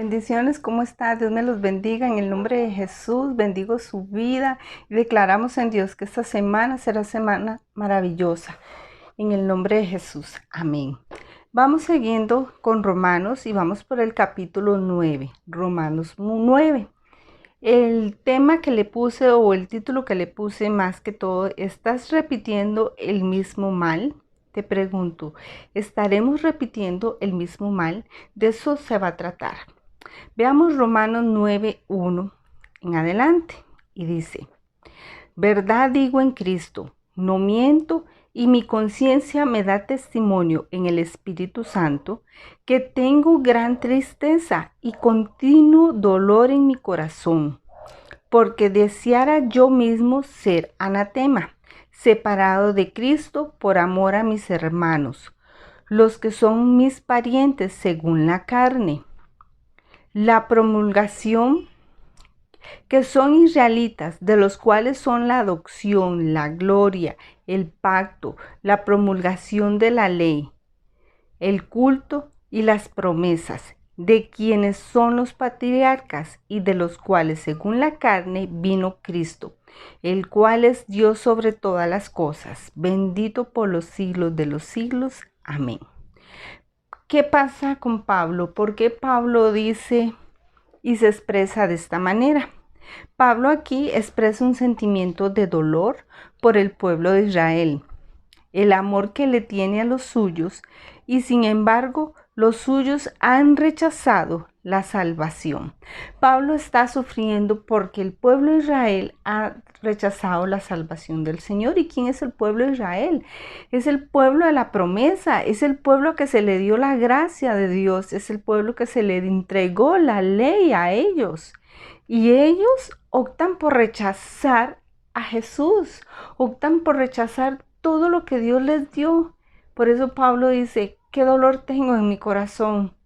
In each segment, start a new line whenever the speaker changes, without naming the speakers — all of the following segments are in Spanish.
Bendiciones, ¿cómo está? Dios me los bendiga en el nombre de Jesús, bendigo su vida y declaramos en Dios que esta semana será semana maravillosa. En el nombre de Jesús, amén. Vamos siguiendo con Romanos y vamos por el capítulo 9, Romanos 9. El tema que le puse o el título que le puse más que todo, ¿estás repitiendo el mismo mal? Te pregunto, ¿estaremos repitiendo el mismo mal? De eso se va a tratar. Veamos Romanos 9:1 en adelante y dice, verdad digo en Cristo, no miento y mi conciencia me da testimonio en el Espíritu Santo que tengo gran tristeza y continuo dolor en mi corazón, porque deseara yo mismo ser anatema, separado de Cristo por amor a mis hermanos, los que son mis parientes según la carne. La promulgación, que son israelitas, de los cuales son la adopción, la gloria, el pacto, la promulgación de la ley, el culto y las promesas, de quienes son los patriarcas y de los cuales según la carne vino Cristo, el cual es Dios sobre todas las cosas, bendito por los siglos de los siglos. Amén. ¿Qué pasa con Pablo? ¿Por qué Pablo dice y se expresa de esta manera? Pablo aquí expresa un sentimiento de dolor por el pueblo de Israel, el amor que le tiene a los suyos, y sin embargo los suyos han rechazado la salvación. Pablo está sufriendo porque el pueblo de Israel ha rechazado la salvación del Señor. ¿Y quién es el pueblo de Israel? Es el pueblo de la promesa, es el pueblo que se le dio la gracia de Dios, es el pueblo que se le entregó la ley a ellos. Y ellos optan por rechazar a Jesús, optan por rechazar todo lo que Dios les dio. Por eso Pablo dice, qué dolor tengo en mi corazón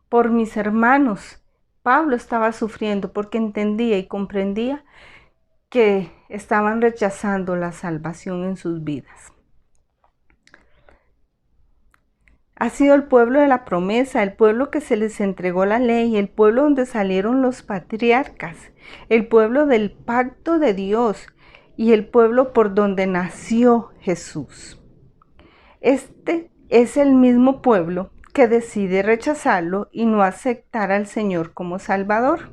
por mis hermanos. Pablo estaba sufriendo porque entendía y comprendía que estaban rechazando la salvación en sus vidas. Ha sido el pueblo de la promesa, el pueblo que se les entregó la ley, el pueblo donde salieron los patriarcas, el pueblo del pacto de Dios y el pueblo por donde nació Jesús. Este es el mismo pueblo que decide rechazarlo y no aceptar al Señor como Salvador.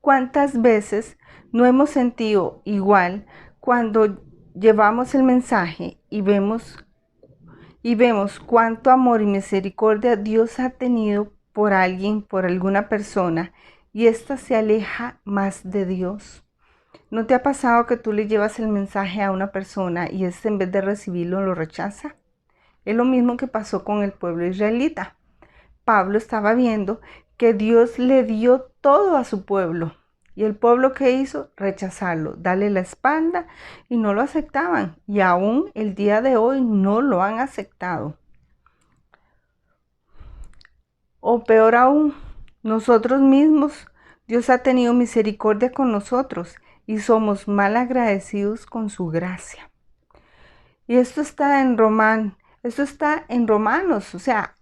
¿Cuántas veces no hemos sentido igual cuando llevamos el mensaje y vemos cuánto amor y misericordia Dios ha tenido por alguien, por alguna persona, y ésta se aleja más de Dios? ¿No te ha pasado que tú le llevas el mensaje a una persona y éste en vez de recibirlo lo rechaza? Es lo mismo que pasó con el pueblo israelita. Pablo estaba viendo que Dios le dio todo a su pueblo. Y el pueblo, ¿qué hizo? Rechazarlo, darle la espalda, y no lo aceptaban. Y aún el día de hoy no lo han aceptado. O peor aún, nosotros mismos, Dios ha tenido misericordia con nosotros y somos mal agradecidos con su gracia. Y esto está en Romanos, o sea,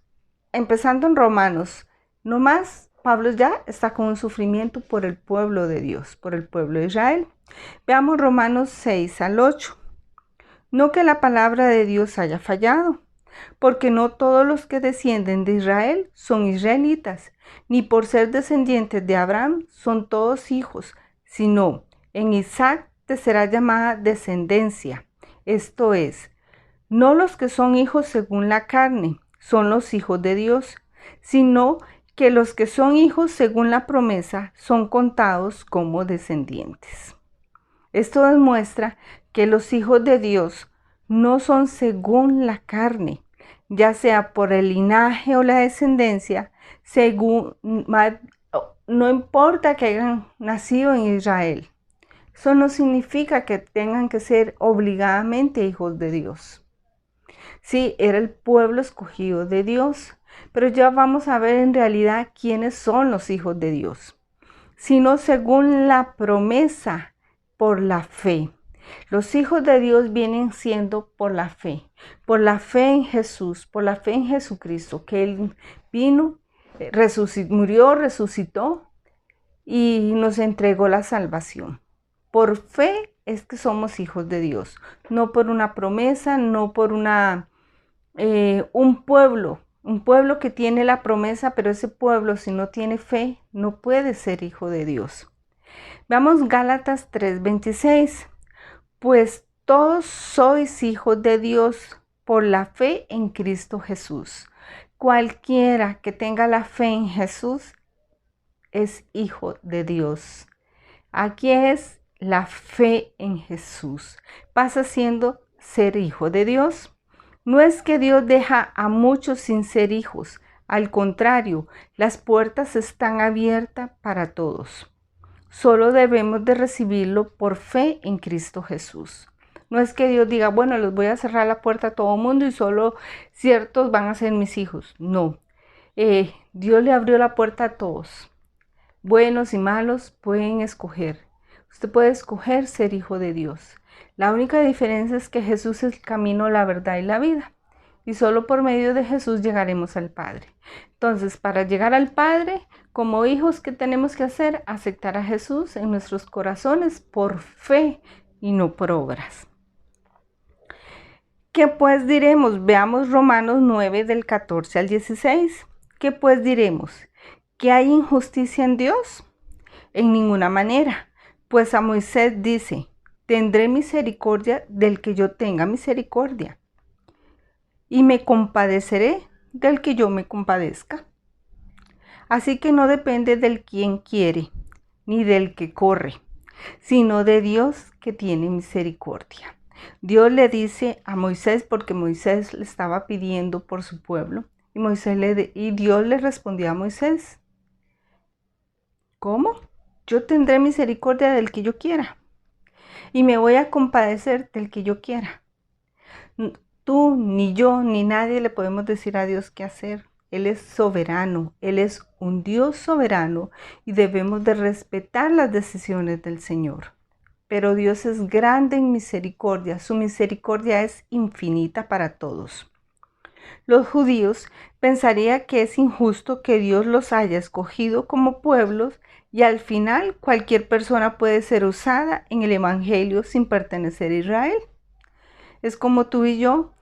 empezando en Romanos, no más. Pablo ya está con un sufrimiento por el pueblo de Dios, por el pueblo de Israel. Veamos Romanos 6-8. No que la palabra de Dios haya fallado, porque no todos los que descienden de Israel son israelitas, ni por ser descendientes de Abraham son todos hijos, sino en Isaac te será llamada descendencia. Esto es, no los que son hijos según la carne son los hijos de Dios, sino que los que son hijos según la promesa son contados como descendientes. Esto demuestra que los hijos de Dios no son según la carne, ya sea por el linaje o la descendencia, no importa que hayan nacido en Israel. Eso no significa que tengan que ser obligadamente hijos de Dios. Sí, era el pueblo escogido de Dios, pero ya vamos a ver en realidad quiénes son los hijos de Dios, sino según la promesa, por la fe. Los hijos de Dios vienen siendo por la fe en Jesús, por la fe en Jesucristo, que Él vino murió, resucitó y nos entregó la salvación. Por fe es que somos hijos de Dios, no por una promesa, no por un pueblo que tiene la promesa, pero ese pueblo si no tiene fe no puede ser hijo de Dios. Veamos Gálatas 3:26, pues todos sois hijos de Dios por la fe en Cristo Jesús. Cualquiera que tenga la fe en Jesús es hijo de Dios. Aquí es la fe en Jesús. Pasa siendo ser hijo de Dios. No es que Dios deja a muchos sin ser hijos. Al contrario, las puertas están abiertas para todos. Solo debemos de recibirlo por fe en Cristo Jesús. No es que Dios diga, bueno, les voy a cerrar la puerta a todo el mundo y solo ciertos van a ser mis hijos. No, Dios le abrió la puerta a todos. Buenos y malos pueden escoger. Usted puede escoger ser hijo de Dios. La única diferencia es que Jesús es el camino, la verdad y la vida. Y solo por medio de Jesús llegaremos al Padre. Entonces, para llegar al Padre, como hijos, ¿qué tenemos que hacer? Aceptar a Jesús en nuestros corazones por fe y no por obras. ¿Qué pues diremos? Veamos Romanos 9 del 14 al 16. ¿Qué pues diremos? ¿Que hay injusticia en Dios? En ninguna manera. Pues a Moisés dice, tendré misericordia del que yo tenga misericordia, y me compadeceré del que yo me compadezca. Así que no depende del quien quiere, ni del que corre, sino de Dios que tiene misericordia. Dios le dice a Moisés, porque Moisés le estaba pidiendo por su pueblo, y Dios le respondió a Moisés, ¿cómo? Yo tendré misericordia del que yo quiera, y me voy a compadecer del que yo quiera. Tú, ni yo, ni nadie le podemos decir a Dios qué hacer. Él es soberano, Él es un Dios soberano y debemos de respetar las decisiones del Señor. Pero Dios es grande en misericordia, su misericordia es infinita para todos. Los judíos pensarían que es injusto que Dios los haya escogido como pueblos y al final cualquier persona puede ser usada en el Evangelio sin pertenecer a Israel. Es como tú y yo,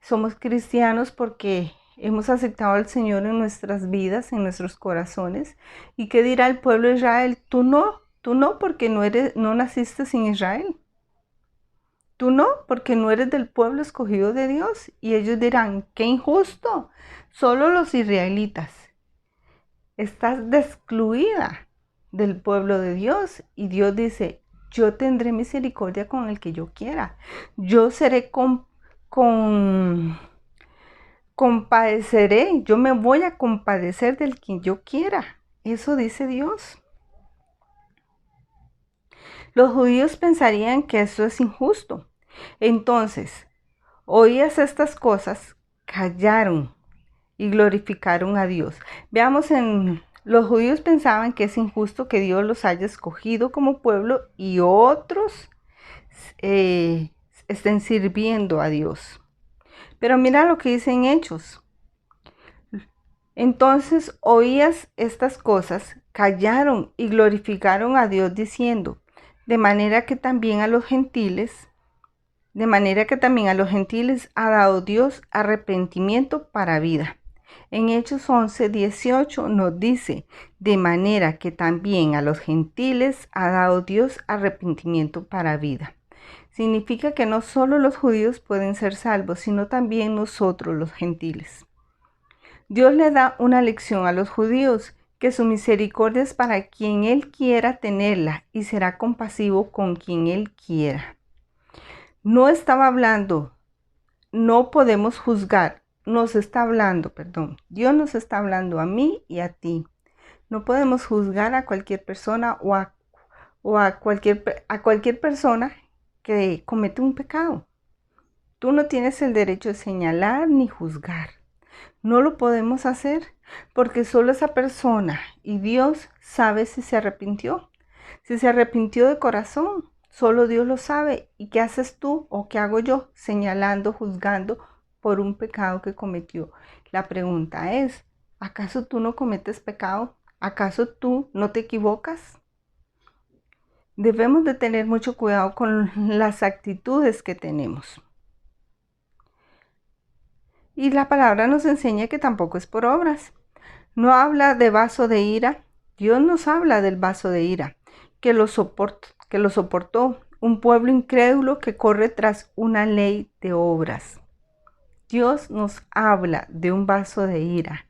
somos cristianos porque hemos aceptado al Señor en nuestras vidas, en nuestros corazones. ¿Y qué dirá el pueblo de Israel? Tú no porque no naciste en Israel. Tú no, porque no eres del pueblo escogido de Dios. Y ellos dirán, qué injusto, solo los israelitas. Estás excluida del pueblo de Dios. Y Dios dice, yo tendré misericordia con el que yo quiera. Yo seré compadeceré, yo me voy a compadecer del que yo quiera. Eso dice Dios. Los judíos pensarían que eso es injusto. Entonces, oías estas cosas, callaron y glorificaron a Dios. Veamos los judíos pensaban que es injusto que Dios los haya escogido como pueblo y otros estén sirviendo a Dios. Pero mira lo que dicen Hechos. Entonces oías estas cosas, callaron y glorificaron a Dios diciendo, de manera que también a los gentiles ha dado Dios arrepentimiento para vida. En Hechos 11:18 nos dice, de manera que también a los gentiles ha dado Dios arrepentimiento para vida. Significa que no solo los judíos pueden ser salvos, sino también nosotros los gentiles. Dios le da una lección a los judíos, que su misericordia es para quien Él quiera tenerla y será compasivo con quien Él quiera. No estaba hablando, no podemos juzgar, Dios nos está hablando a mí y a ti. No podemos juzgar a cualquier persona o a cualquier persona que comete un pecado. Tú no tienes el derecho de señalar ni juzgar. No lo podemos hacer porque solo esa persona y Dios sabe si se arrepintió. Si se arrepintió de corazón, solo Dios lo sabe. ¿Y qué haces tú o qué hago yo? Señalando, juzgando por un pecado que cometió. La pregunta es, ¿Acaso tú no cometes pecado? ¿Acaso tú no te equivocas? Debemos de tener mucho cuidado con las actitudes que tenemos. Y la palabra nos enseña que tampoco es por obras. No habla de vaso de ira. Dios nos habla del vaso de ira, que lo soportó un pueblo incrédulo que corre tras una ley de obras. Dios nos habla de un vaso de ira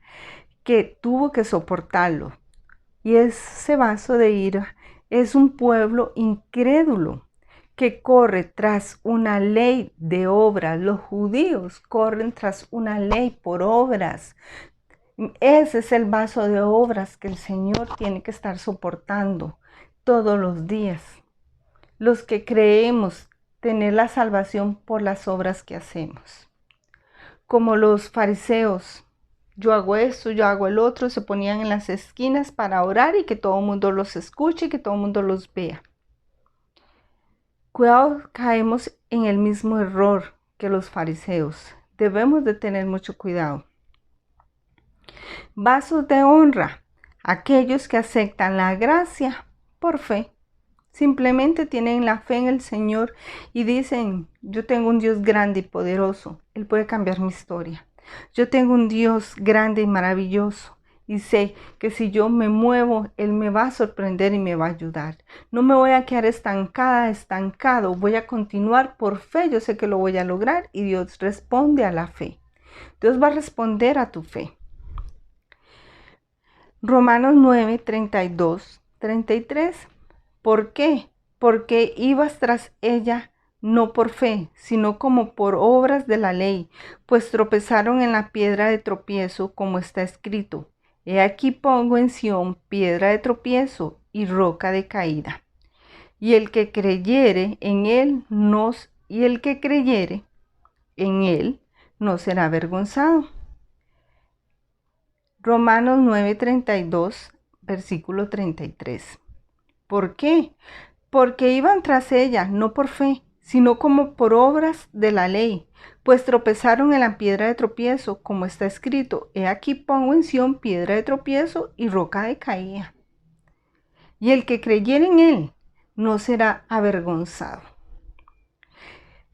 que tuvo que soportarlo. Y ese vaso de ira es un pueblo incrédulo que corre tras una ley de obras. Los judíos corren tras una ley por obras. Ese es el vaso de obras que el Señor tiene que estar soportando todos los días. Los que creemos tener la salvación por las obras que hacemos. Como los fariseos, yo hago esto, yo hago el otro, se ponían en las esquinas para orar y que todo el mundo los escuche y que todo el mundo los vea. Cuidado, caemos en el mismo error que los fariseos. Debemos de tener mucho cuidado. Vasos de honra, aquellos que aceptan la gracia por fe. Simplemente tienen la fe en el Señor y dicen, yo tengo un Dios grande y poderoso, Él puede cambiar mi historia. Yo tengo un Dios grande y maravilloso y sé que si yo me muevo, Él me va a sorprender y me va a ayudar. No me voy a quedar estancado, voy a continuar por fe, yo sé que lo voy a lograr y Dios responde a la fe. Dios va a responder a tu fe. Romanos 9, 32, 33. ¿Por qué? Porque ibas tras ella no por fe, sino como por obras de la ley, pues tropezaron en la piedra de tropiezo, como está escrito. He aquí pongo en Sión piedra de tropiezo y roca de caída. Y el que creyere en él no será avergonzado. Romanos 9:32, versículo 33. ¿Por qué? Porque iban tras ella, no por fe, sino como por obras de la ley, pues tropezaron en la piedra de tropiezo, como está escrito, he aquí pongo en Sión piedra de tropiezo y roca de caída. Y el que creyere en él no será avergonzado.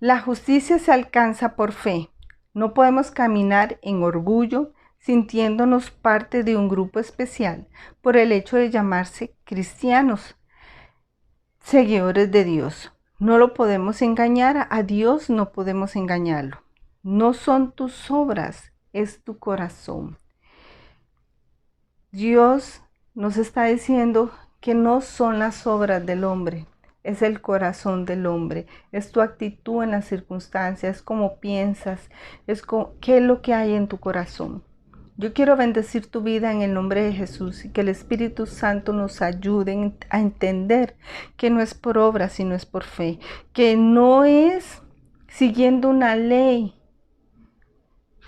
La justicia se alcanza por fe. No podemos caminar en orgullo, sintiéndonos parte de un grupo especial por el hecho de llamarse cristianos, seguidores de Dios. No lo podemos engañar, a Dios no podemos engañarlo. No son tus obras, es tu corazón. Dios nos está diciendo que no son las obras del hombre, es el corazón del hombre, es tu actitud en las circunstancias, cómo piensas, qué es lo que hay en tu corazón. Yo quiero bendecir tu vida en el nombre de Jesús y que el Espíritu Santo nos ayude a entender que no es por obra, sino es por fe, que no es siguiendo una ley,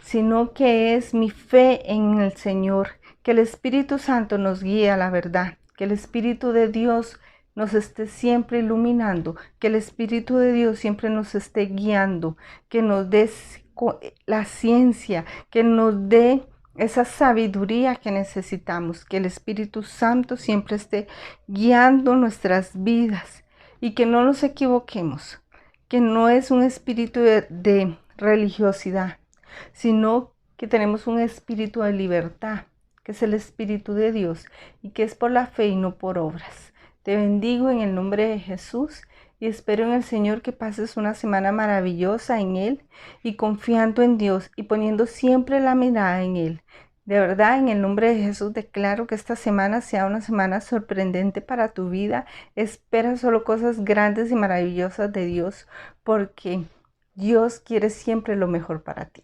sino que es mi fe en el Señor, que el Espíritu Santo nos guíe a la verdad, que el Espíritu de Dios nos esté siempre iluminando, que el Espíritu de Dios siempre nos esté guiando, que nos dé la ciencia, que nos dé esa sabiduría que necesitamos, que el Espíritu Santo siempre esté guiando nuestras vidas y que no nos equivoquemos, que no es un espíritu de religiosidad, sino que tenemos un espíritu de libertad, que es el Espíritu de Dios y que es por la fe y no por obras. Te bendigo en el nombre de Jesús y espero en el Señor que pases una semana maravillosa en Él y confiando en Dios y poniendo siempre la mirada en Él. De verdad, en el nombre de Jesús declaro que esta semana sea una semana sorprendente para tu vida. Espera solo cosas grandes y maravillosas de Dios porque Dios quiere siempre lo mejor para ti.